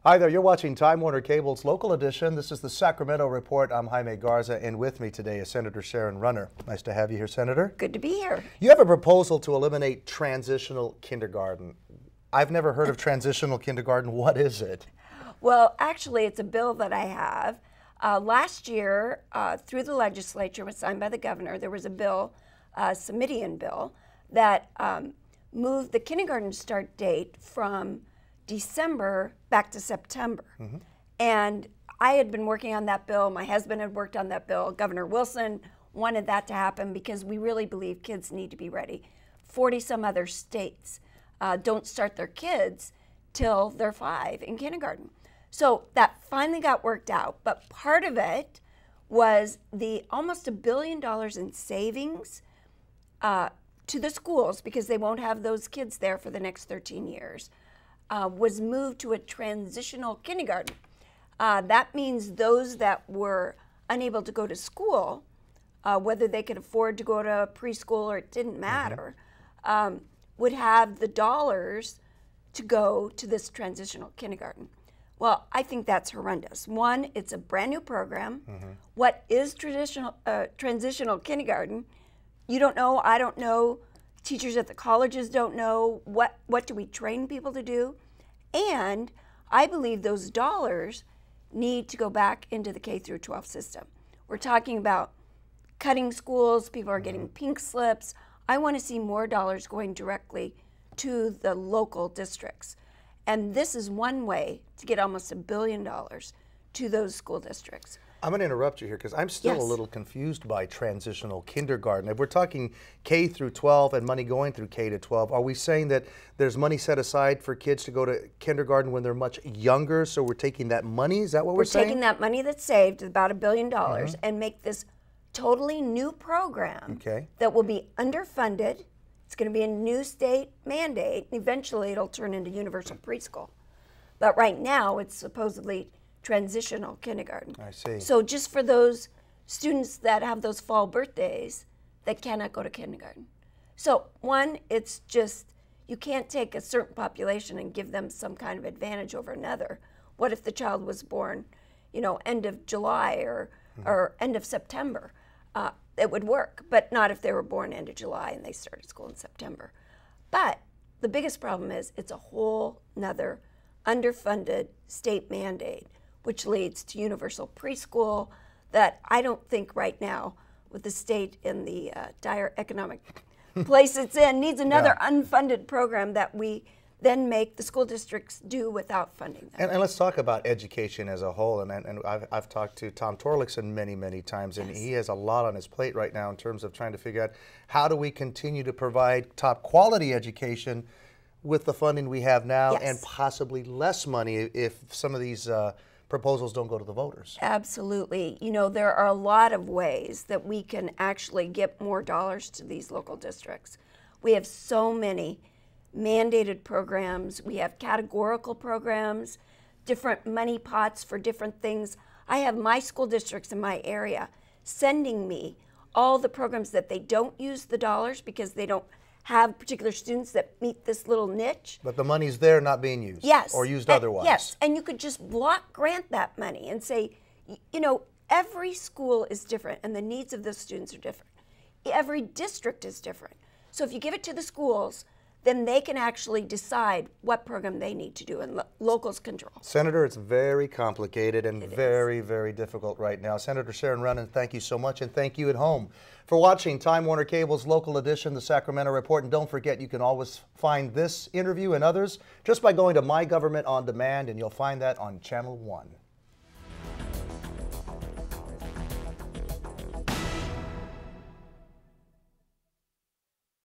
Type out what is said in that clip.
Hi there, you're watching Time Warner Cable's Local Edition. This is the Sacramento Report. I'm Jaime Garza, and with me today is Senator Sharon. Nice to have you here, Senator. Good to be here. You have a proposal to eliminate transitional kindergarten. I've never heard of transitional kindergarten. What is it? Well, actually, it's a bill that I have. Last year, through the legislature, was signed by the governor, there was a bill, a Summidian bill, that moved the kindergarten start date from December back to September. And I had been working on that bill. My husband had worked on that bill. Governor Wilson wanted that to happen because we really believe kids need to be ready. 40 some other states don't start their kids till they're 5 in kindergarten. So that finally got worked out, but part of it was the almost $1 billion in savings to the schools, because they won't have those kids there for the next 13 years. Was moved to a transitional kindergarten. That means those that were unable to go to school, whether they could afford to go to preschool or it didn't matter, would have the dollars to go to this transitional kindergarten. Well, I think that's horrendous. One, it's a brand new program. What is transitional kindergarten? You don't know, I don't know. Teachers at the colleges don't know. What do we train people to do? And I believe those dollars need to go back into the K through 12 system. We're talking about cutting schools, people are getting pink slips. I want to see more dollars going directly to the local districts. And this is one way to get almost $1 billion to those school districts. I'm going to interrupt you here because I'm still a little confused by transitional kindergarten. If we're talking K through 12 and money going through K to 12, are we saying that there's money set aside for kids to go to kindergarten when they're much younger, so we're taking that money? Is that what we're saying? We're taking that money that's saved, about $1 billion, and make this totally new program that will be underfunded. It's going to be a new state mandate. Eventually, it'll turn into universal preschool. But right now, it's supposedly transitional kindergarten. I see. So just for those students that have those fall birthdays that cannot go to kindergarten. So one, it's just, you can't take a certain population and give them some kind of advantage over another. What if the child was born, you know, end of July or end of September? It would work, but not if they were born end of July and they started school in September. But the biggest problem is it's a whole nother underfunded state mandate, which leads to universal preschool that I don't think right now, with the state in the dire economic place it's in, needs another unfunded program that we then make the school districts do without funding them. And let's talk about education as a whole. And I've talked to Tom Torlakson many times, and he has a lot on his plate right now in terms of trying to figure out how do we continue to provide top quality education with the funding we have now and possibly less money if some of these proposals don't go to the voters. Absolutely. You know, there are a lot of ways that we can actually get more dollars to these local districts. We have so many mandated programs. We have categorical programs, different money pots for different things. I have my school districts in my area sending me all the programs that they don't use the dollars because they don't have particular students that meet this little niche. But the money's there not being used. Or used otherwise. Yes, and you could just block grant that money and say, you know, every school is different and the needs of the students are different. Every district is different. So if you give it to the schools, then they can actually decide what program they need to do and locals control. Senator, it's very complicated and very difficult right now. Senator Sharon, thank you so much, and thank you at home for watching Time Warner Cable's Local Edition, the Sacramento Report. And don't forget, you can always find this interview and others just by going to My Government on Demand, and you'll find that on Channel 1.